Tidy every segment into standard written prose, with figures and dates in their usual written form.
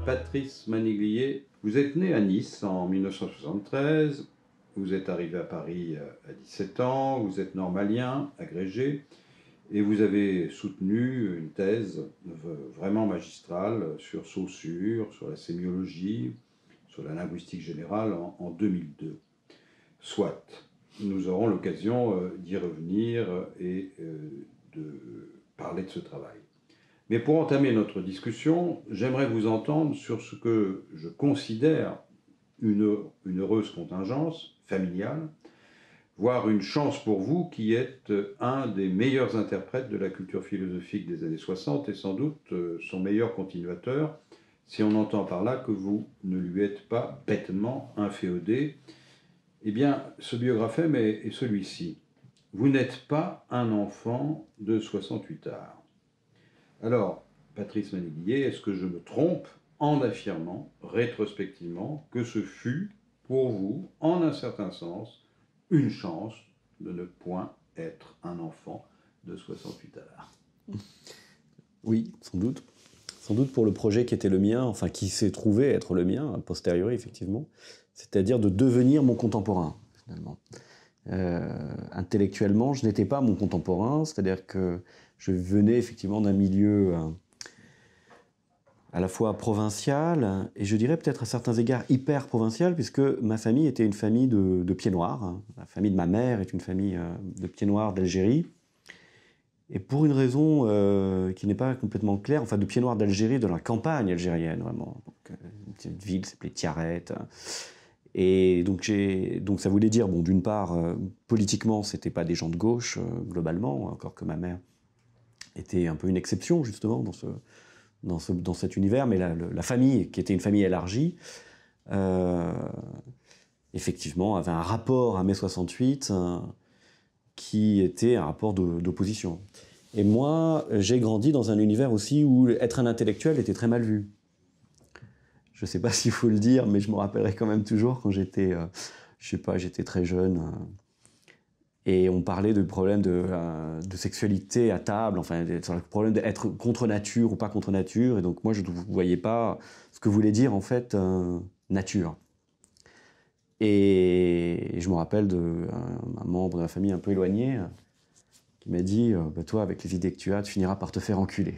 Patrice Maniglier, vous êtes né à Nice en 1973, vous êtes arrivé à Paris à 17 ans, vous êtes normalien, agrégé, et vous avez soutenu une thèse vraiment magistrale sur Saussure, sur la sémiologie, sur la linguistique générale en 2002. Soit, nous aurons l'occasion d'y revenir et de parler de ce travail. Mais pour entamer notre discussion, j'aimerais vous entendre sur ce que je considère une heureuse contingence familiale, voire une chance pour vous qui êtes un des meilleurs interprètes de la culture philosophique des années 60 et sans doute son meilleur continuateur, si on entend par là que vous ne lui êtes pas bêtement inféodé. Eh bien, ce biographème est celui-ci. Vous n'êtes pas un enfant de 68 arts. Alors, Patrice Maniglier, est-ce que je me trompe en affirmant rétrospectivement que ce fut pour vous, en un certain sens, une chance de ne point être un enfant de 68 arts? Oui, sans doute. Sans doute pour le projet qui était le mien, enfin qui s'est trouvé être le mien, a posteriori effectivement, c'est-à-dire de devenir mon contemporain, finalement. Intellectuellement, je n'étais pas mon contemporain, c'est-à-dire que je venais effectivement d'un milieu à la fois provincial, et je dirais peut-être à certains égards hyper provincial, puisque ma famille était une famille de pieds noirs. La famille de ma mère est une famille de pieds noirs d'Algérie. Et pour une raison qui n'est pas complètement claire, enfin de pieds noirs d'Algérie, de la campagne algérienne, vraiment. Donc, une petite ville qui s'appelait Tiaret. Et donc ça voulait dire, bon, d'une part, politiquement, c'était pas des gens de gauche, globalement, encore que ma mère était un peu une exception, justement, dans cet univers, mais la famille, qui était une famille élargie, effectivement, avait un rapport à mai 68 qui était un rapport d'opposition. Et moi, j'ai grandi dans un univers aussi où être un intellectuel était très mal vu. Je ne sais pas s'il faut le dire, mais je me rappellerai quand même toujours quand j'étais, j'étais très jeune, et on parlait de problèmes de sexualité à table, enfin, sur le problème d'être contre nature ou pas contre nature, et donc moi je ne voyais pas ce que voulait dire en fait nature. Et je me rappelle d'un membre de la famille un peu éloigné qui m'a dit bah, toi, avec les idées que tu as, tu finiras par te faire enculer.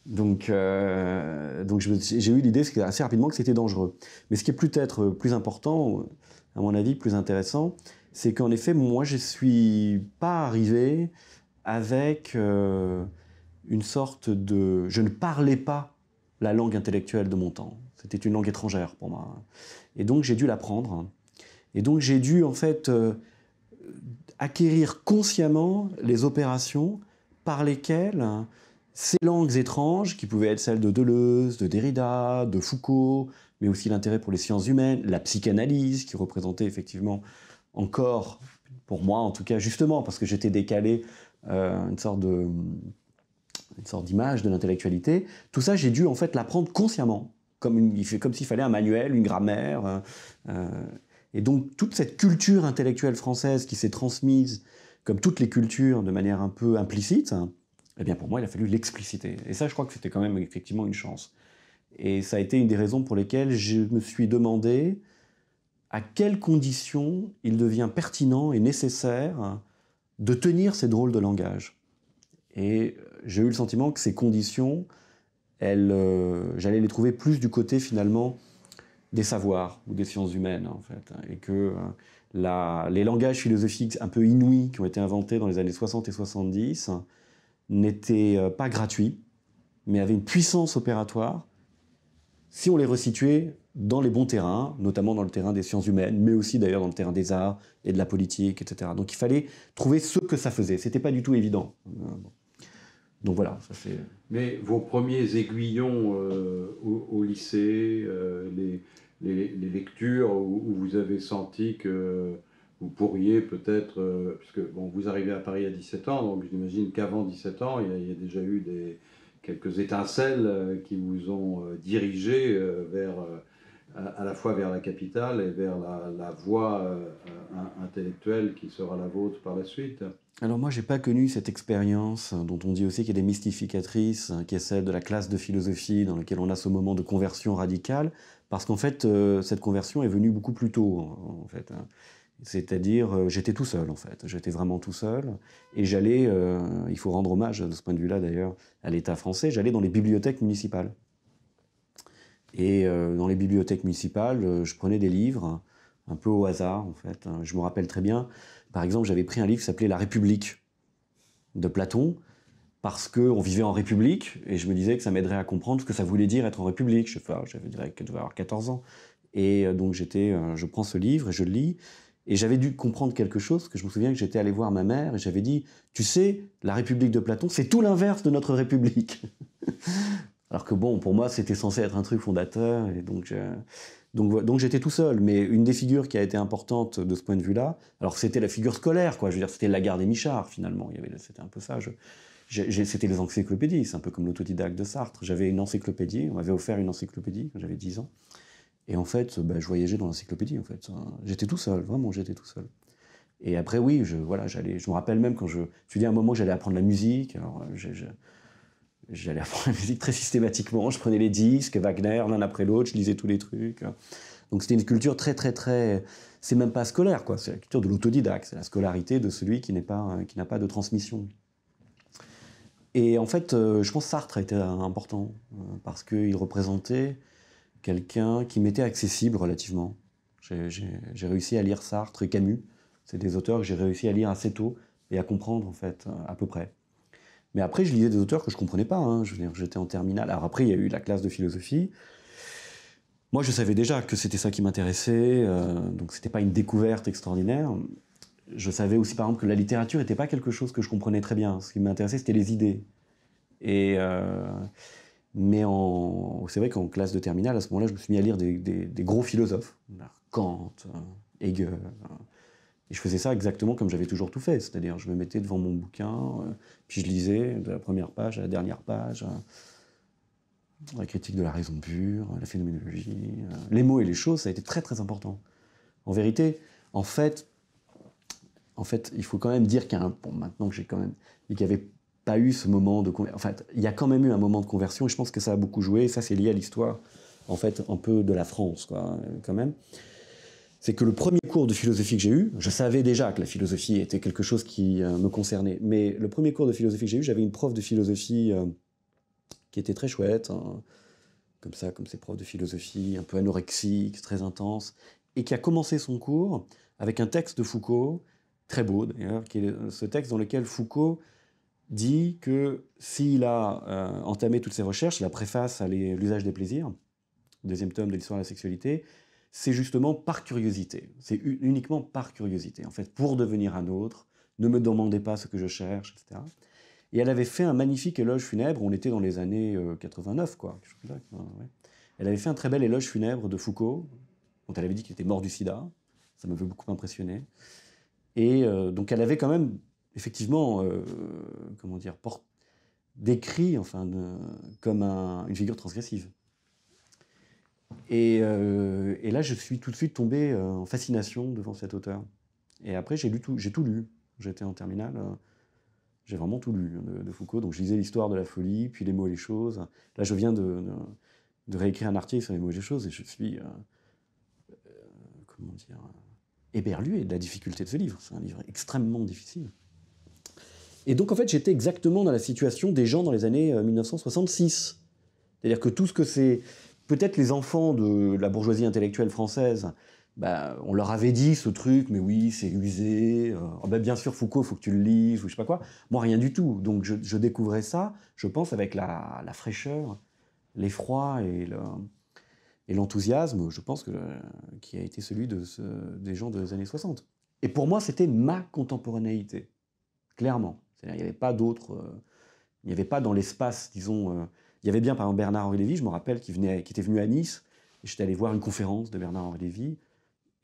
Donc j'ai eu l'idée assez rapidement que c'était dangereux. Mais ce qui est peut-être plus important, à mon avis, plus intéressant, c'est qu'en effet, moi, je ne suis pas arrivé avec une sorte de... Je ne parlais pas la langue intellectuelle de mon temps. C'était une langue étrangère pour moi. Et donc, j'ai dû l'apprendre. Et donc, j'ai dû, en fait, acquérir consciemment les opérations par lesquelles ces langues étranges, qui pouvaient être celles de Deleuze, de Derrida, de Foucault, mais aussi l'intérêt pour les sciences humaines, la psychanalyse, qui représentait effectivement encore, pour moi en tout cas, justement, parce que j'étais décalé, une sorte d'image de l'intellectualité, tout ça, j'ai dû en fait l'apprendre consciemment, comme s'il fallait un manuel, une grammaire. Et donc, toute cette culture intellectuelle française qui s'est transmise, comme toutes les cultures, de manière un peu implicite, eh bien, pour moi, il a fallu l'expliciter. Et ça, je crois que c'était quand même effectivement une chance. Et ça a été une des raisons pour lesquelles je me suis demandé à quelles conditions il devient pertinent et nécessaire de tenir ces drôles de langage. Et j'ai eu le sentiment que ces conditions, j'allais les trouver plus du côté, finalement, des savoirs ou des sciences humaines, en fait. Et que les langages philosophiques un peu inouïs qui ont été inventés dans les années 60 et 70 n'étaient pas gratuits, mais avaient une puissance opératoire si on les resituait dans les bons terrains, notamment dans le terrain des sciences humaines, mais aussi d'ailleurs dans le terrain des arts et de la politique, etc. Donc il fallait trouver ce que ça faisait. C'était pas du tout évident. Donc voilà, ça c'est... Mais vos premiers aiguillons au lycée, les lectures où vous avez senti que vous pourriez peut-être, puisque bon, vous arrivez à Paris à 17 ans, donc j'imagine qu'avant 17 ans, il y a déjà eu quelques étincelles qui vous ont dirigé vers à la fois vers la capitale et vers la voie intellectuelle qui sera la vôtre par la suite? Alors moi, j'ai pas connu cette expérience dont on dit aussi qu'elle est mystificatrice, qui est celle de la classe de philosophie dans laquelle on a ce moment de conversion radicale, parce qu'en fait, cette conversion est venue beaucoup plus tôt, en fait, hein. C'est-à-dire, j'étais tout seul, en fait. J'étais vraiment tout seul, et j'allais, il faut rendre hommage de ce point de vue-là d'ailleurs à l'État français, j'allais dans les bibliothèques municipales. Et dans les bibliothèques municipales, je prenais des livres, un peu au hasard, en fait. Je me rappelle très bien, par exemple, j'avais pris un livre qui s'appelait La République de Platon, parce qu'on vivait en République, et je me disais que ça m'aiderait à comprendre ce que ça voulait dire être en République. Je sais pas, je devais avoir 14 ans. Et donc je prends ce livre et je le lis, et j'avais dû comprendre quelque chose, que je me souviens que j'étais allé voir ma mère, et j'avais dit, tu sais, la République de Platon, c'est tout l'inverse de notre République. Alors que bon, pour moi, c'était censé être un truc fondateur, et donc j'étais tout seul. Mais une des figures qui a été importante de ce point de vue-là, alors c'était la figure scolaire, quoi. Je veux dire, c'était Lagarde et Michard, finalement. C'était un peu ça. C'était les encyclopédies, c'est un peu comme l'autodidacte de Sartre. J'avais une encyclopédie, on m'avait offert une encyclopédie quand j'avais 10 ans. Et en fait, je voyageais dans l'encyclopédie, en fait. J'étais tout seul, vraiment, j'étais tout seul. Et après, oui, voilà, je me rappelle même quand je me suis dit à un moment que j'allais apprendre la musique. Alors, j'allais apprendre la musique très systématiquement. Je prenais les disques, Wagner, l'un après l'autre, je lisais tous les trucs. Donc c'était une culture très, très, très... C'est même pas scolaire, quoi. C'est la culture de l'autodidacte. C'est la scolarité de celui qui n'a pas de transmission. Et en fait, je pense que Sartre a été important, parce qu'il représentait quelqu'un qui m'était accessible relativement. J'ai réussi à lire Sartre et Camus. C'est des auteurs que j'ai réussi à lire assez tôt et à comprendre, en fait, à peu près. Mais après, je lisais des auteurs que je ne comprenais pas, hein. Je veux dire, j'étais en terminale. Alors après, il y a eu la classe de philosophie. Moi, je savais déjà que c'était ça qui m'intéressait, donc c'était pas une découverte extraordinaire. Je savais aussi, par exemple, que la littérature n'était pas quelque chose que je comprenais très bien. Ce qui m'intéressait, c'était les idées. Et, mais c'est vrai qu'en classe de terminale, à ce moment-là, je me suis mis à lire des gros philosophes. Kant, Hegel. Et je faisais ça exactement comme j'avais toujours tout fait. C'est-à-dire, je me mettais devant mon bouquin, puis je lisais de la première page à la dernière page, la critique de la raison pure, la phénoménologie, les mots et les choses, ça a été très très important. En vérité, en fait, il faut quand même dire maintenant que j'ai quand même, qu'il n'y avait pas eu ce moment de conversion. En fait, il y a quand même eu un moment de conversion, et je pense que ça a beaucoup joué, et ça c'est lié à l'histoire, en fait, un peu de la France, quoi, quand même. C'est que le premier cours de philosophie que j'ai eu, je savais déjà que la philosophie était quelque chose qui me concernait, mais le premier cours de philosophie que j'ai eu, j'avais une prof de philosophie qui était très chouette, hein, comme ça, comme ces profs de philosophie, un peu anorexique, très intense, et qui a commencé son cours avec un texte de Foucault, très beau d'ailleurs, qui est ce texte dans lequel Foucault dit que s'il a entamé toutes ses recherches, la préface à l'usage des plaisirs, deuxième tome de l'histoire de la sexualité, c'est justement par curiosité. C'est uniquement par curiosité. En fait, pour devenir un autre, ne me demandez pas ce que je cherche, etc. Et elle avait fait un magnifique éloge funèbre, on était dans les années 89, quoi. Ouais. Elle avait fait un très bel éloge funèbre de Foucault, dont elle avait dit qu'il était mort du sida. Ça m'avait beaucoup impressionné. Et donc elle avait quand même, effectivement, comment dire, décrit enfin, comme une figure transgressive. Et là, je suis tout de suite tombé en fascination devant cet auteur. Et après, j'ai tout lu. J'étais en terminale, j'ai vraiment tout lu de Foucault. Donc, je lisais l'histoire de la folie, puis les mots et les choses. Là, je viens de réécrire un article sur les mots et les choses, et je suis, comment dire, éberlué de la difficulté de ce livre. C'est un livre extrêmement difficile. Et donc, en fait, j'étais exactement dans la situation des gens dans les années 1966. C'est-à-dire que tout ce que c'est... Peut-être les enfants de la bourgeoisie intellectuelle française, on leur avait dit ce truc, mais oui, c'est usé. Bien sûr, Foucault, il faut que tu le lises, ou je sais pas quoi. Moi, rien du tout. Donc, je découvrais ça, je pense, avec la fraîcheur, l'effroi et l'enthousiasme, je pense, qui a été celui des gens des années 60. Et pour moi, c'était ma contemporanéité, clairement. C'est-à-dire, il n'y avait pas d'autre... il n'y avait pas dans l'espace, disons... il y avait bien, par exemple, Bernard-Henri Lévy, je me rappelle, qui était venu à Nice, et j'étais allé voir une conférence de Bernard-Henri Lévy,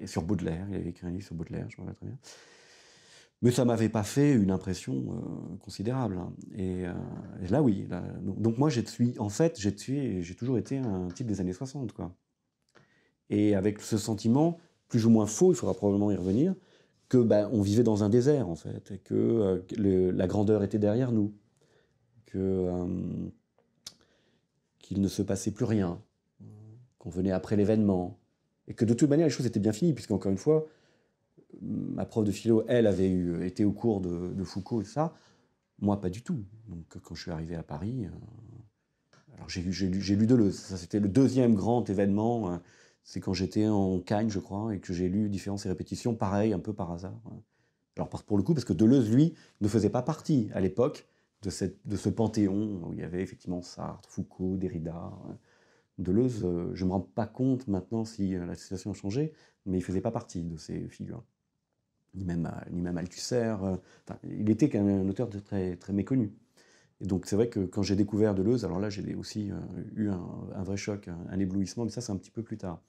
et sur Baudelaire, il avait écrit un livre sur Baudelaire, je me rappelle très bien. Mais ça ne m'avait pas fait une impression considérable. Hein. Et là, oui. Donc moi, j'ai toujours été un type des années 60, quoi. et avec ce sentiment, plus ou moins faux, il faudra probablement y revenir, que on vivait dans un désert, en fait, et que la grandeur était derrière nous, qu'il ne se passait plus rien, qu'on venait après l'événement, et que de toute manière, les choses étaient bien finies, puisqu'encore une fois, ma prof de philo, elle, avait été au cours de Foucault et tout ça, moi, pas du tout. Donc, quand je suis arrivé à Paris, alors j'ai lu Deleuze. Ça, c'était le deuxième grand événement. C'est quand j'étais en Cagne, je crois, et que j'ai lu Différences et répétitions, pareil, un peu par hasard. Alors, pour le coup, parce que Deleuze, lui, ne faisait pas partie, à l'époque, de ce panthéon où il y avait effectivement Sartre, Foucault, Derrida. Deleuze, je ne me rends pas compte maintenant si la situation a changé, mais il ne faisait pas partie de ces figures. Ni même Althusser. Il était quand même un auteur très, très méconnu. Et donc c'est vrai que quand j'ai découvert Deleuze, alors là j'ai aussi eu un vrai choc, un éblouissement, mais ça c'est un petit peu plus tard.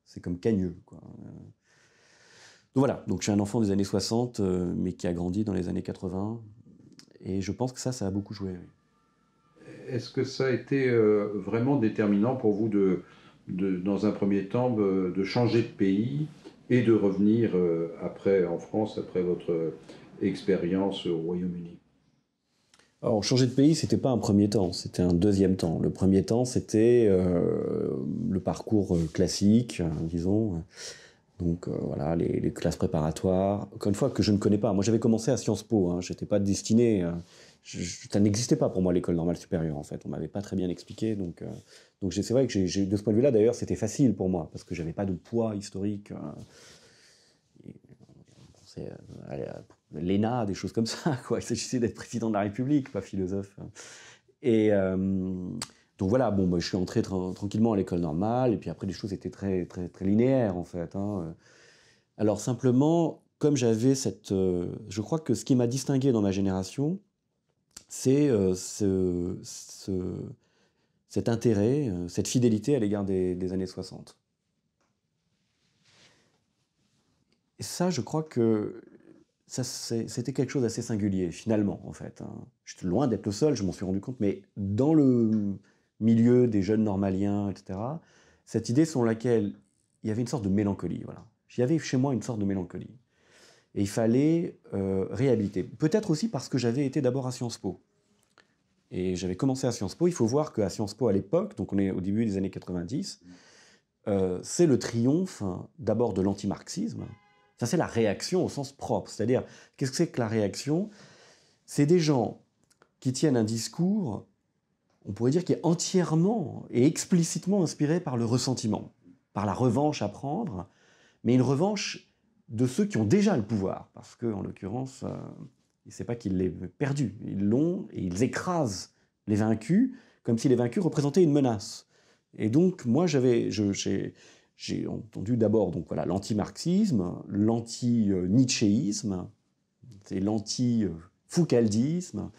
C'est comme Cagneux, quoi. Donc voilà, donc je suis un enfant des années 60, mais qui a grandi dans les années 80, et je pense que ça a beaucoup joué. Oui. Est-ce que ça a été vraiment déterminant pour vous dans un premier temps, de changer de pays et de revenir après en France, après votre expérience au Royaume-Uni? Alors, changer de pays, c'était pas un premier temps, c'était un deuxième temps. Le premier temps, c'était le parcours classique, disons. Donc voilà, les classes préparatoires. Encore une fois, que je ne connais pas. Moi, j'avais commencé à Sciences Po. Je n'étais pas destiné. Ça n'existait pas pour moi, l'école normale supérieure, en fait. On m'avait pas très bien expliqué. Donc c'est vrai que de ce point de vue-là, d'ailleurs, c'était facile pour moi, parce que j'avais pas de poids historique. L'ENA, des choses comme ça, quoi. Il s'agissait d'être président de la République, pas philosophe. Et donc voilà, je suis entré tranquillement à l'école normale, et puis après les choses étaient très, très, très linéaires en fait. Alors simplement, comme j'avais je crois que ce qui m'a distingué dans ma génération, c'est cet intérêt, cette fidélité à l'égard des années 60. Et ça, je crois que c'était quelque chose d'assez singulier, finalement, en fait. J'étais loin d'être le seul, je m'en suis rendu compte, mais dans le milieu des jeunes normaliens, etc., cette idée selon laquelle il y avait une sorte de mélancolie, voilà. Il y avait chez moi une sorte de mélancolie. Et il fallait réhabiliter. Peut-être aussi parce que j'avais été d'abord à Sciences Po. Et j'avais commencé à Sciences Po. Il faut voir qu'à Sciences Po, à l'époque, donc on est au début des années 90, c'est le triomphe d'abord de l'antimarxisme. Ça, c'est la réaction au sens propre. C'est-à-dire, qu'est-ce que c'est que la réaction? C'est des gens qui tiennent un discours, on pourrait dire, qui est entièrement et explicitement inspiré par le ressentiment, par la revanche à prendre, mais une revanche de ceux qui ont déjà le pouvoir. Parce qu'en l'occurrence, c'est pas qu'ils l'aient perdu. Ils l'ont et ils écrasent les vaincus, comme si les vaincus représentaient une menace. Et donc, moi, j'ai entendu d'abord l'anti-marxisme, l'anti-nietzschéisme, c'est l'anti-foucaldisme.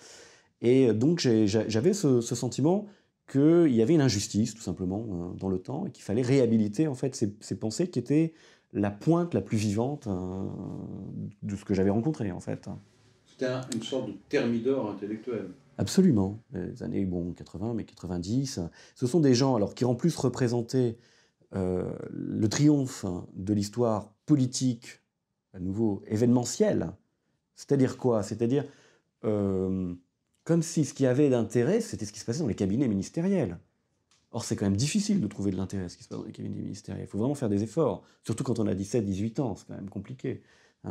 Et donc j'avais ce sentiment qu'il y avait une injustice, tout simplement, dans le temps, et qu'il fallait réhabiliter en fait ces pensées qui étaient la pointe la plus vivante de ce que j'avais rencontré, en fait. C'était une sorte de thermidor intellectuel. Absolument. Les années 80, mais 90. Ce sont des gens qui en plus représentaient le triomphe de l'histoire politique, à nouveau événementielle. C'est-à-dire quoi? C'est-à-dire comme si ce qui avait d'intérêt, c'était ce qui se passait dans les cabinets ministériels. Or, c'est quand même difficile de trouver de l'intérêt, ce qui se passe dans les cabinets ministériels. Il faut vraiment faire des efforts, surtout quand on a 17, 18 ans, c'est quand même compliqué.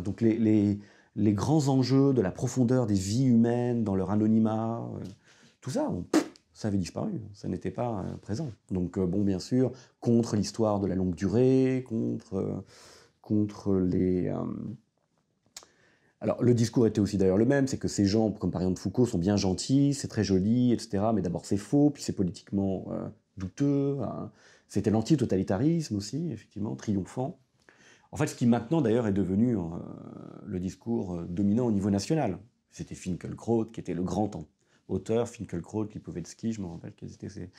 Donc les grands enjeux de la profondeur des vies humaines, dans leur anonymat, tout ça, ça avait disparu, ça n'était pas présent. Donc bien sûr, contre l'histoire de la longue durée, contre les... Alors le discours était aussi d'ailleurs le même, c'est que ces gens, comme par exemple Foucault, sont bien gentils, c'est très joli, etc. Mais d'abord c'est faux, puis c'est politiquement douteux. C'était l'anti-totalitarisme aussi, effectivement, triomphant. En fait, ce qui maintenant d'ailleurs est devenu le discours dominant au niveau national. C'était Finkielkraut qui était le grand auteur, Finkielkraut, Lipovetsky, je me rappelle quels étaient ces...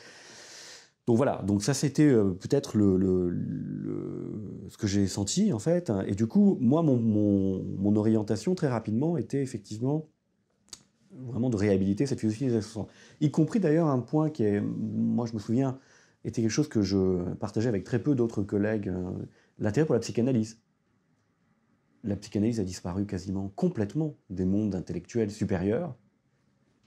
Donc voilà, donc ça c'était peut-être ce que j'ai senti en fait. Et du coup, moi, mon orientation très rapidement était effectivement vraiment de réhabiliter cette philosophie des années 60. Y compris d'ailleurs un point qui est, moi je me souviens, était quelque chose que je partageais avec très peu d'autres collègues, l'intérêt pour la psychanalyse. La psychanalyse a disparu quasiment complètement des mondes intellectuels supérieurs.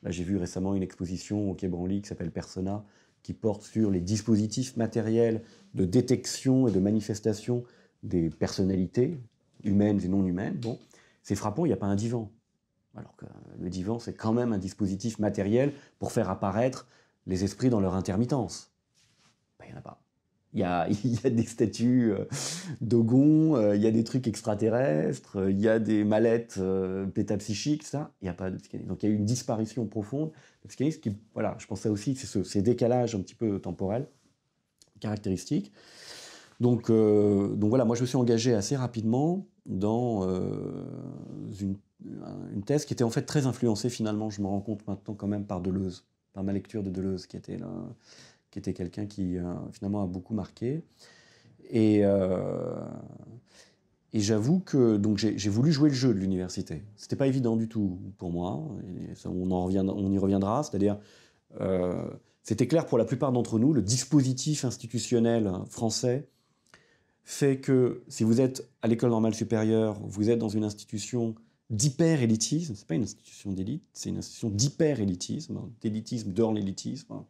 Là, j'ai vu récemment une exposition au Quai Branly qui s'appelle Persona, qui porte sur les dispositifs matériels de détection et de manifestation des personnalités, humaines et non humaines. Bon, c'est frappant, il n'y a pas un divan. Alors que le divan, c'est quand même un dispositif matériel pour faire apparaître les esprits dans leur intermittence. Ben, il n'y en a pas. Il y a des statues d'Ogon, il y a des trucs extraterrestres, il y a des mallettes pétapsychiques, ça, il n'y a pas de psychanalyse. Donc il y a eu une disparition profonde de la psychanalyse qui, voilà, je pensais aussi, c'est ces décalages un petit peu temporels, caractéristiques. Donc voilà, moi je me suis engagé assez rapidement dans une thèse qui était en fait très influencée finalement, je me rends compte maintenant quand même par Deleuze, par ma lecture de Deleuze, qui était quelqu'un qui finalement a beaucoup marqué. Et j'avoue que donc j'ai voulu jouer le jeu de l'université. C'était pas évident du tout pour moi. Et ça, on y reviendra. C'est-à-dire, c'était clair pour la plupart d'entre nous, le dispositif institutionnel français fait que si vous êtes à l'école normale supérieure, vous êtes dans une institution d'hyper-élitisme. C'est pas une institution d'élite, c'est une institution d'hyper-élitisme, d'élitisme dans l'élitisme.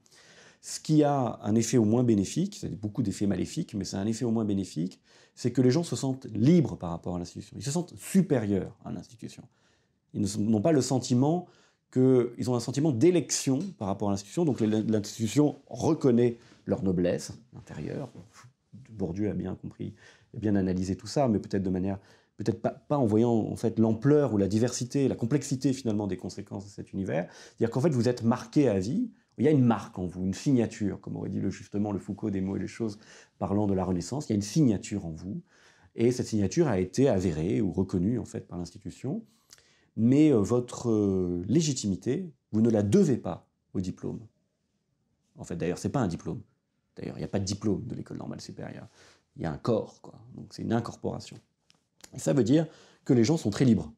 Ce qui a un effet au moins bénéfique, c'est beaucoup d'effets maléfiques, mais c'est un effet au moins bénéfique, c'est que les gens se sentent libres par rapport à l'institution. Ils se sentent supérieurs à l'institution. Ils n'ont pas le sentiment ils ont un sentiment d'élection par rapport à l'institution, donc l'institution reconnaît leur noblesse intérieure. Bourdieu a bien compris et bien analysé tout ça, mais peut-être de manière, peut-être pas en voyant en fait l'ampleur ou la diversité, la complexité finalement des conséquences de cet univers. C'est-à-dire qu'en fait vous êtes marqué à vie. Il y a une marque en vous, une signature, comme aurait dit justement le Foucault des mots et des choses parlant de la Renaissance. Il y a une signature en vous, et cette signature a été avérée ou reconnue en fait par l'institution. Mais votre légitimité, vous ne la devez pas au diplôme. En fait, d'ailleurs, c'est pas un diplôme. D'ailleurs, il n'y a pas de diplôme de l'école normale supérieure. Il y a un corps, quoi. Donc c'est une incorporation. Et ça veut dire que les gens sont très libres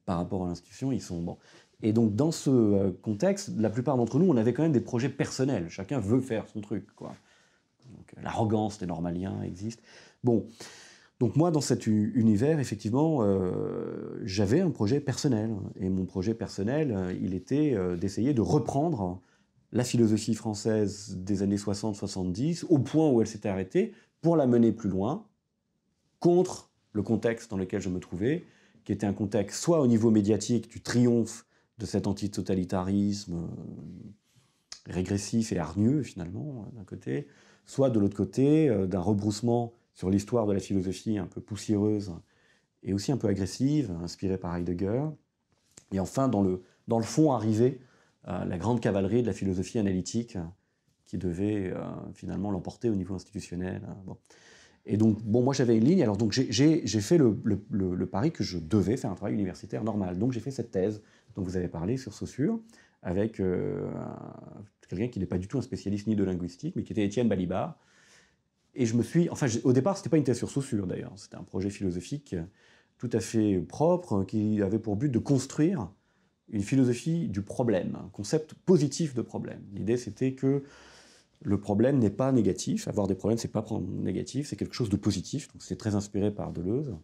par rapport à l'institution. Ils sont bon. Et donc, dans ce contexte, la plupart d'entre nous, on avait quand même des projets personnels. Chacun veut faire son truc, quoi. Donc, l'arrogance des normaliens existe. Bon, donc moi, dans cet univers, effectivement, j'avais un projet personnel. Et mon projet personnel, il était d'essayer de reprendre la philosophie française des années 60-70, au point où elle s'était arrêtée, pour la mener plus loin, contre le contexte dans lequel je me trouvais, qui était un contexte soit au niveau médiatique du triomphe de cet antitotalitarisme régressif et hargneux, finalement, d'un côté, soit de l'autre côté, d'un rebroussement sur l'histoire de la philosophie un peu poussiéreuse et aussi un peu agressive, inspirée par Heidegger. Et enfin, dans le fond, arriver à la grande cavalerie de la philosophie analytique qui devait finalement l'emporter au niveau institutionnel. Bon. Et donc, bon, moi j'avais une ligne, alors donc j'ai fait le pari que je devais faire un travail universitaire normal. Donc j'ai fait cette thèse dont vous avez parlé sur Saussure, avec quelqu'un qui n'est pas du tout un spécialiste ni de linguistique, mais qui était Étienne Balibar. Et je me suis... Enfin, au départ, c'était pas une thèse sur Saussure, d'ailleurs. C'était un projet philosophique tout à fait propre, qui avait pour but de construire une philosophie du problème, un concept positif de problème. L'idée, c'était que le problème n'est pas négatif. Avoir des problèmes, c'est pas négatif, c'est quelque chose de positif. Donc, c'est très inspiré par Deleuze.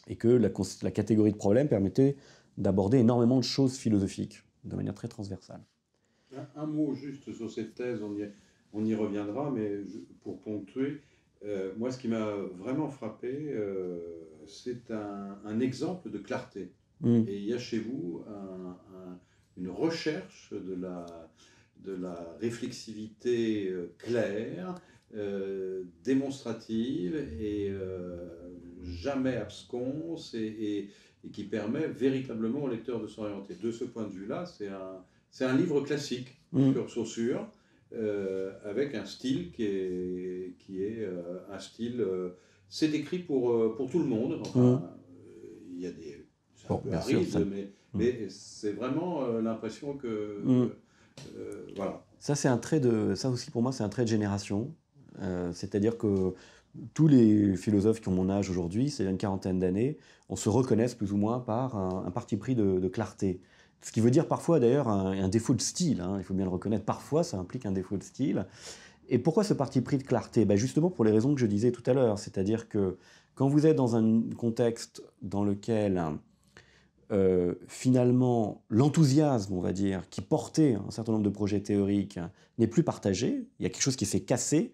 Et que la catégorie de problème permettait d'aborder énormément de choses philosophiques, de manière très transversale. Un mot juste sur cette thèse, on y reviendra, mais pour ponctuer, moi ce qui m'a vraiment frappé, c'est un exemple de clarté. Et il y a chez vous une recherche de la réflexivité claire, démonstrative et jamais absconse et qui permet véritablement au lecteur de s'orienter. De ce point de vue-là, c'est un livre classique sur Saussure, avec un style qui est un style... c'est décrit pour tout le monde. Enfin, il y a des... C'est un peu aride, mais c'est vraiment l'impression que... voilà. Ça, ça aussi, pour moi, c'est un trait de génération. C'est-à-dire que tous les philosophes qui ont mon âge aujourd'hui, c'est une quarantaine d'années, on se reconnaissent plus ou moins par un parti pris de clarté. Ce qui veut dire parfois d'ailleurs un défaut de style, hein, il faut bien le reconnaître. Parfois, ça implique un défaut de style. Et pourquoi ce parti pris de clarté? Justement pour les raisons que je disais tout à l'heure, c'est-à-dire que quand vous êtes dans un contexte dans lequel finalement l'enthousiasme, on va dire, qui portait un certain nombre de projets théoriques n'est plus partagé, il y a quelque chose qui s'est cassé,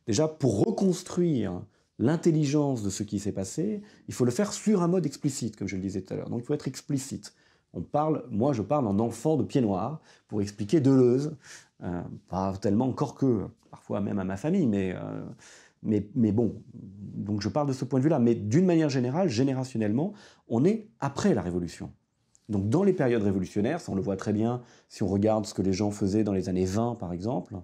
déjà pour reconstruire l'intelligence de ce qui s'est passé, il faut le faire sur un mode explicite, comme je le disais tout à l'heure. Donc il faut être explicite. Moi je parle en enfant de pied noir pour expliquer Deleuze, pas tellement encore que, parfois même à ma famille, mais bon, donc je parle de ce point de vue-là. Mais d'une manière générale, générationnellement, on est après la Révolution. Donc dans les périodes révolutionnaires, ça on le voit très bien si on regarde ce que les gens faisaient dans les années 20 par exemple,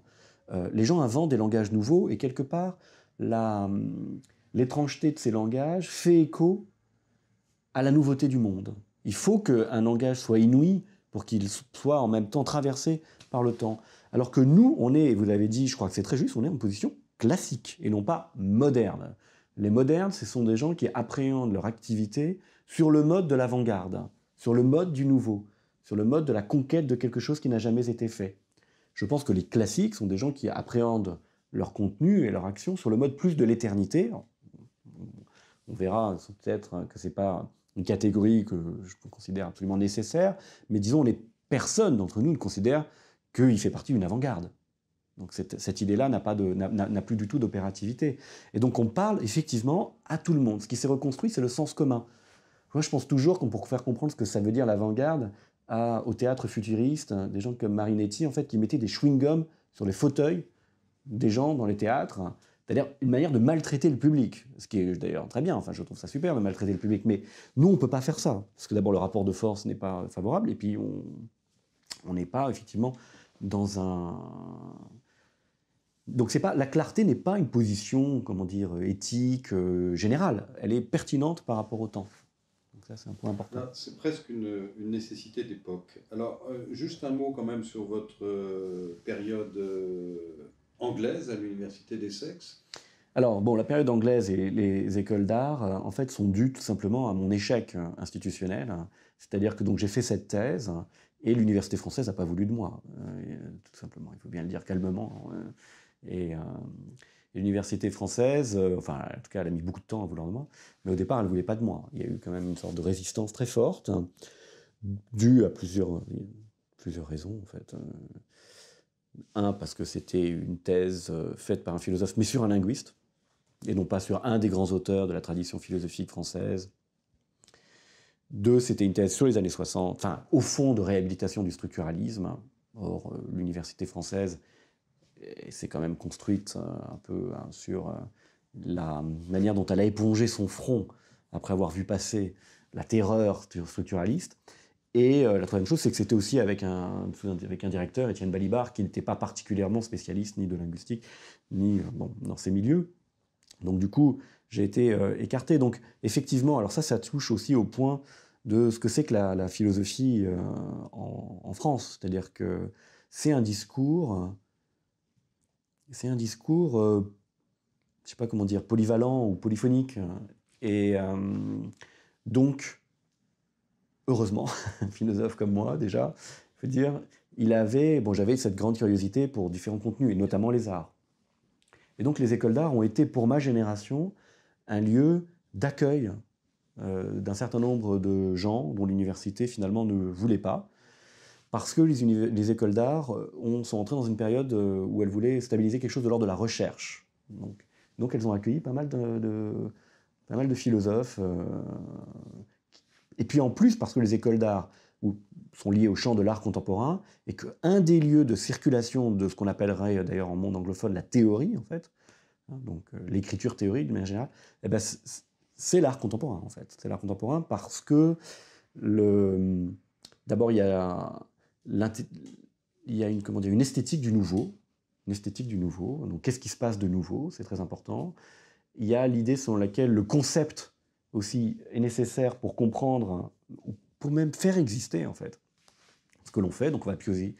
les gens inventent des langages nouveaux et quelque part, l'étrangeté de ces langages fait écho à la nouveauté du monde. Il faut qu'un langage soit inouï pour qu'il soit en même temps traversé par le temps. Alors que nous, on est, et vous l'avez dit, je crois que c'est très juste, on est en position classique et non pas moderne. Les modernes, ce sont des gens qui appréhendent leur activité sur le mode de l'avant-garde, sur le mode du nouveau, sur le mode de la conquête de quelque chose qui n'a jamais été fait. Je pense que les classiques sont des gens qui appréhendent leur contenu et leur action sur le mode plus de l'éternité. On verra peut-être que ce n'est pas une catégorie que je considère absolument nécessaire, mais disons, personne d'entre nous ne considère qu'il fait partie d'une avant-garde. Donc cette idée-là n'a plus du tout d'opérativité. Et donc on parle effectivement à tout le monde. Ce qui s'est reconstruit, c'est le sens commun. Moi, je pense toujours qu'on pour faire comprendre ce que ça veut dire l'avant-garde, au théâtre futuriste, des gens comme Marinetti, en fait, qui mettaient des chewing-gums sur les fauteuils des gens dans les théâtres, c'est-à-dire une manière de maltraiter le public, ce qui est d'ailleurs très bien, enfin je trouve ça super de maltraiter le public, mais nous on ne peut pas faire ça, parce que d'abord le rapport de force n'est pas favorable, et puis on n'est pas effectivement dans un... Donc la clarté n'est pas une position, comment dire, éthique, générale, elle est pertinente par rapport au temps. Donc ça c'est un point important. C'est presque une nécessité d'époque. Alors juste un mot quand même sur votre période anglaise à l'Université d'Essex. Alors, bon, la période anglaise et les écoles d'art, en fait, sont dues tout simplement à mon échec institutionnel. C'est-à-dire que donc j'ai fait cette thèse et l'université française n'a pas voulu de moi, tout simplement. Il faut bien le dire calmement. Et l'université française, enfin, en tout cas, elle a mis beaucoup de temps à vouloir de moi, mais au départ, elle ne voulait pas de moi. Il y a eu quand même une sorte de résistance très forte, due à plusieurs raisons, en fait. Un, parce que c'était une thèse faite par un philosophe, mais sur un linguiste, et non pas sur un des grands auteurs de la tradition philosophique française. Deux, c'était une thèse sur les années 60, enfin, au fond de réhabilitation du structuralisme. Or, l'université française s'est quand même construite un peu sur la manière dont elle a épongé son front après avoir vu passer la terreur structuraliste. Et la troisième chose, c'est que c'était aussi avec un directeur, Étienne Balibar, qui n'était pas particulièrement spécialiste ni de linguistique, ni dans ces milieux. Donc du coup, j'ai été écarté. Donc effectivement, alors ça touche aussi au point de ce que c'est que la philosophie en France. C'est-à-dire que c'est un discours, je ne sais pas comment dire, polyvalent ou polyphonique. Et donc, heureusement, un philosophe comme moi, déjà, je veux dire, j'avais cette grande curiosité pour différents contenus, et notamment les arts. Et donc les écoles d'art ont été, pour ma génération, un lieu d'accueil d'un certain nombre de gens dont l'université, finalement, ne voulait pas, parce que les écoles d'art sont entrées dans une période où elles voulaient stabiliser quelque chose de l'ordre de la recherche. Donc elles ont accueilli pas mal de philosophes, et puis en plus, parce que les écoles d'art sont liées au champ de l'art contemporain, et qu'un des lieux de circulation de ce qu'on appellerait d'ailleurs en monde anglophone la théorie, en fait, donc l'écriture théorique de manière générale, eh ben, c'est l'art contemporain, en fait. C'est l'art contemporain parce que, d'abord, il y a une esthétique du nouveau. Une esthétique du nouveau. Donc, qu'est-ce qui se passe de nouveau? C'est très important. Il y a l'idée selon laquelle le concept aussi est nécessaire pour comprendre, ou pour même faire exister, en fait, ce que l'on fait. Donc, on va puiser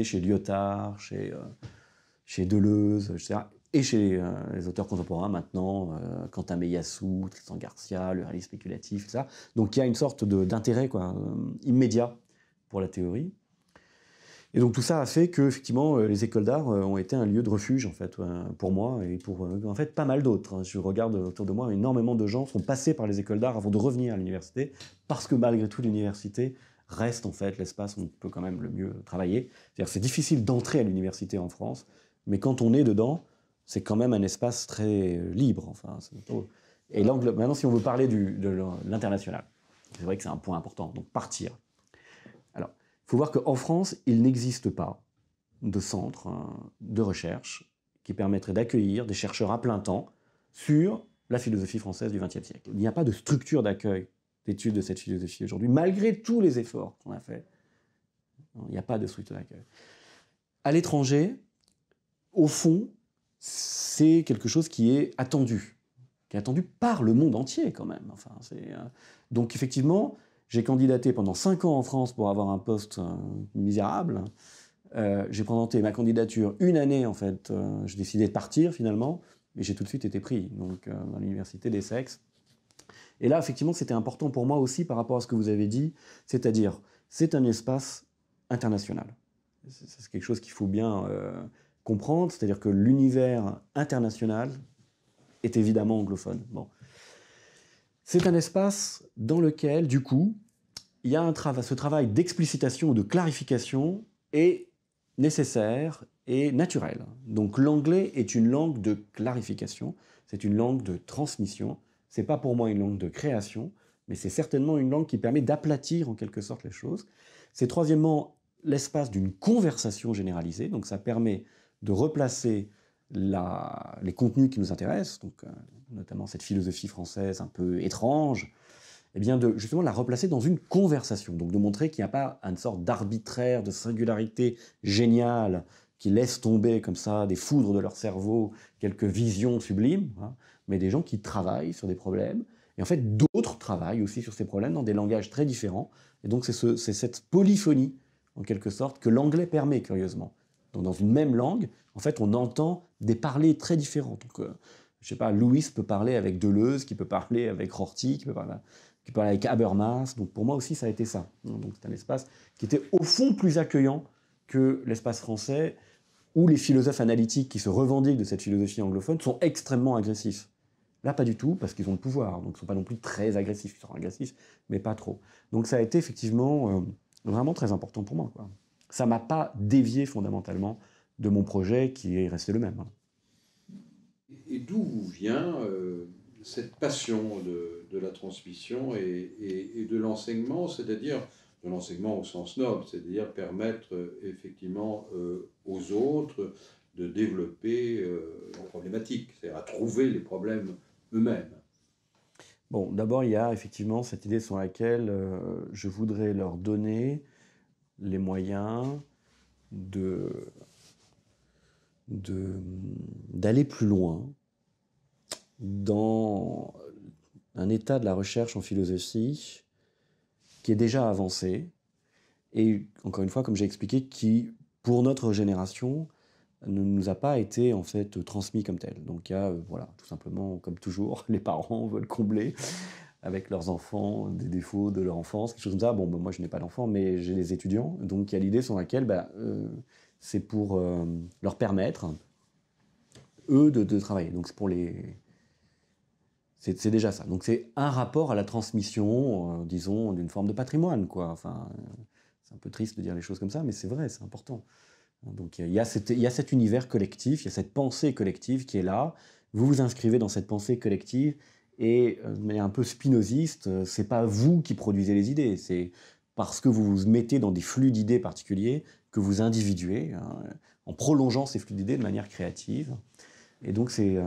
chez Lyotard, chez Deleuze, etc., et chez les auteurs contemporains maintenant, Quentin Meillassoux, Tristan Garcia, le réalisme spéculatif, etc. Donc il y a une sorte d'intérêt immédiat pour la théorie. Et donc tout ça a fait que effectivement les écoles d'art ont été un lieu de refuge en fait pour moi et pour en fait pas mal d'autres, hein. Je regarde autour de moi, énormément de gens sont passés par les écoles d'art avant de revenir à l'université parce que malgré tout l'université reste en fait l'espace où on peut quand même le mieux travailler. C'est-à-dire c'est difficile d'entrer à l'université en France, mais quand on est dedans, c'est quand même un espace très libre. Enfin, et l'angle, maintenant si on veut parler de l'international, c'est vrai que c'est un point important. Donc partir. Alors, il faut voir qu'en France, il n'existe pas de centre de recherche qui permettrait d'accueillir des chercheurs à plein temps sur la philosophie française du XXe siècle. Il n'y a pas de structure d'accueil d'études de cette philosophie aujourd'hui, malgré tous les efforts qu'on a faits. Il n'y a pas de structure d'accueil. À l'étranger, au fond, c'est quelque chose qui est attendu par le monde entier quand même. Enfin, donc effectivement, j'ai candidaté pendant 5 ans en France pour avoir un poste misérable. J'ai présenté ma candidature une année, en fait. J'ai décidé de partir, finalement, et j'ai tout de suite été pris donc, dans l'université d'Essex. Et là, effectivement, c'était important pour moi aussi par rapport à ce que vous avez dit, c'est-à-dire, c'est un espace international. C'est quelque chose qu'il faut bien comprendre, c'est-à-dire que l'univers international est évidemment anglophone. Bon. C'est un espace dans lequel, du coup, il y a ce travail d'explicitation ou de clarification est nécessaire et naturel. Donc l'anglais est une langue de clarification, c'est une langue de transmission. C'est pas pour moi une langue de création, mais c'est certainement une langue qui permet d'aplatir en quelque sorte les choses. C'est troisièmement l'espace d'une conversation généralisée, donc ça permet de replacer les contenus qui nous intéressent, donc, notamment cette philosophie française un peu étrange, eh bien de justement la replacer dans une conversation, donc de montrer qu'il n'y a pas une sorte d'arbitraire, de singularité géniale qui laisse tomber comme ça des foudres de leur cerveau, quelques visions sublimes, hein, mais des gens qui travaillent sur des problèmes, et en fait d'autres travaillent aussi sur ces problèmes dans des langages très différents, et donc c'est cette polyphonie, en quelque sorte, que l'anglais permet, curieusement. Donc dans une même langue, en fait, on entend des parlers très différents. Donc, je sais pas, Lewis peut parler avec Deleuze, qui peut parler avec Rorty, qui peut parler avec Habermas. Donc pour moi aussi, ça a été ça. Donc c'est un espace qui était au fond plus accueillant que l'espace français, où les philosophes analytiques qui se revendiquent de cette philosophie anglophone sont extrêmement agressifs. Là, pas du tout, parce qu'ils ont le pouvoir. Donc ils ne sont pas non plus très agressifs. Ils sont agressifs, mais pas trop. Donc ça a été effectivement vraiment très important pour moi, quoi. Ça ne m'a pas dévié fondamentalement de mon projet qui est resté le même. Et d'où vient cette passion de la transmission et de l'enseignement, c'est-à-dire de l'enseignement au sens noble, c'est-à-dire permettre effectivement aux autres de développer leurs problématiques, c'est-à-dire à trouver les problèmes eux-mêmes. Bon, d'abord, il y a effectivement cette idée sur laquelle je voudrais leur donner les moyens d'aller plus loin dans un état de la recherche en philosophie qui est déjà avancé et, encore une fois, comme j'ai expliqué, qui, pour notre génération, ne nous a pas été en fait transmis comme tel. Donc il y a, voilà, tout simplement, comme toujours, les parents veulent combler avec leurs enfants des défauts de leur enfance, quelque chose comme ça. Bon, ben, moi je n'ai pas d'enfants, mais j'ai des étudiants, donc il y a l'idée sur laquelle c'est pour leur permettre, eux, de travailler. Donc c'est pour les... C'est déjà ça. Donc c'est un rapport à la transmission, disons, d'une forme de patrimoine, quoi. Enfin, c'est un peu triste de dire les choses comme ça, mais c'est vrai, c'est important. Donc il y a cet univers collectif, il y a cette pensée collective qui est là. Vous vous inscrivez dans cette pensée collective et de manière un peu spinoziste, c'est pas vous qui produisez les idées, c'est parce que vous vous mettez dans des flux d'idées particuliers que vous individuez, hein, en prolongeant ces flux d'idées de manière créative. Et donc c'est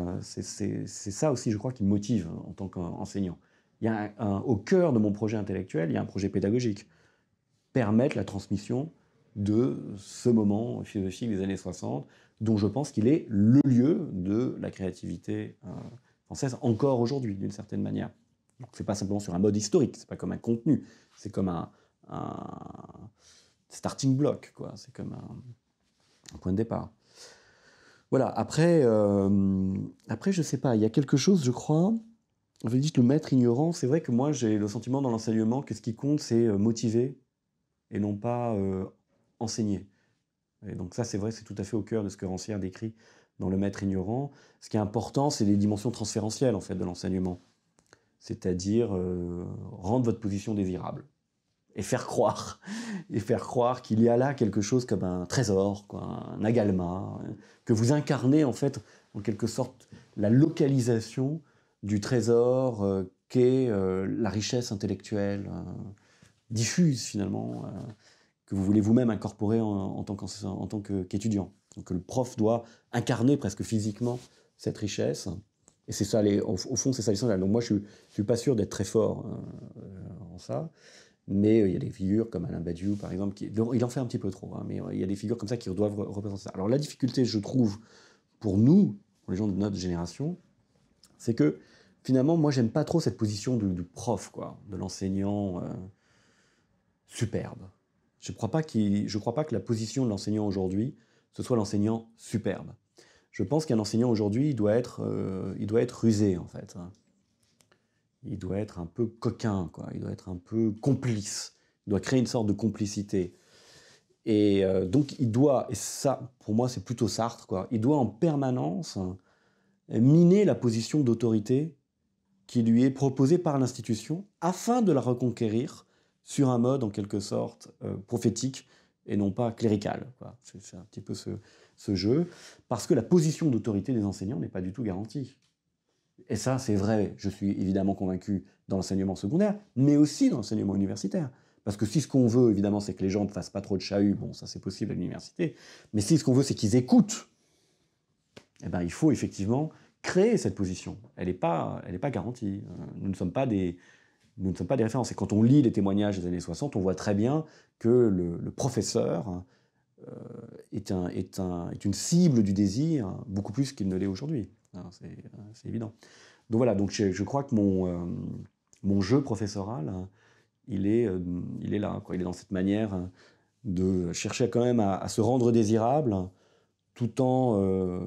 ça aussi, je crois, qui me motive en tant qu'enseignant. Il y a au cœur de mon projet intellectuel, il y a un projet pédagogique. Permettre la transmission de ce moment philosophique des années 60, dont je pense qu'il est le lieu de la créativité française, encore aujourd'hui, d'une certaine manière. Donc c'est pas simplement sur un mode historique, c'est pas comme un contenu, c'est comme un starting block, quoi. C'est comme un point de départ. Voilà, après, je sais pas, il y a quelque chose, je crois, vous dites le maître ignorant, c'est vrai que moi j'ai le sentiment dans l'enseignement que ce qui compte c'est motiver et non pas enseigner. Et donc ça, c'est vrai, c'est tout à fait au cœur de ce que Rancière décrit dans Le Maître ignorant. Ce qui est important, c'est les dimensions transférentielles en fait, de l'enseignement. C'est-à-dire rendre votre position désirable. Et faire croire, qu'il y a là quelque chose comme un trésor, quoi, un agalma, que vous incarnez en fait, en quelque sorte, la localisation du trésor qu'est la richesse intellectuelle diffuse finalement, que vous voulez vous-même incorporer en tant qu'étudiant. Donc le prof doit incarner presque physiquement cette richesse. Et c'est ça, au fond, c'est ça l'essentiel. Donc moi, je ne suis pas sûr d'être très fort en ça. Mais il y a des figures comme Alain Badiou, par exemple, il en fait un petit peu trop, hein, mais il y a des figures comme ça qui doivent représenter ça. Alors la difficulté, je trouve, pour nous, pour les gens de notre génération, c'est que finalement, moi, j'aime pas trop cette position du prof, quoi, de l'enseignant superbe. Je crois pas que la position de l'enseignant aujourd'hui, ce soit l'enseignant superbe. Je pense qu'un enseignant aujourd'hui, il doit être rusé, en fait. Il doit être un peu coquin, quoi. Il doit être un peu complice. Il doit créer une sorte de complicité. Et donc, il doit, et ça, pour moi, c'est plutôt Sartre, quoi. Il doit en permanence miner la position d'autorité qui lui est proposée par l'institution afin de la reconquérir sur un mode, en quelque sorte, prophétique et non pas clérical, quoi. C'est un petit peu ce jeu. Parce que la position d'autorité des enseignants n'est pas du tout garantie. Et ça, c'est vrai, je suis évidemment convaincu dans l'enseignement secondaire, mais aussi dans l'enseignement universitaire. Parce que si ce qu'on veut, évidemment, c'est que les gens ne fassent pas trop de chahut, bon, ça c'est possible à l'université, mais si ce qu'on veut, c'est qu'ils écoutent, eh ben, il faut effectivement créer cette position. Elle n'est pas garantie. Nous ne sommes pas des références. Et quand on lit les témoignages des années 60, on voit très bien que le professeur est une cible du désir beaucoup plus qu'il ne l'est aujourd'hui. C'est évident. Donc voilà, donc je crois que mon jeu professoral, il est là, quoi. Il est dans cette manière de chercher quand même à se rendre désirable tout en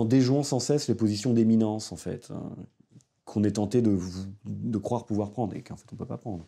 déjouant sans cesse les positions d'éminence, en fait, qu'on est tenté de croire pouvoir prendre et qu'en fait on ne peut pas prendre.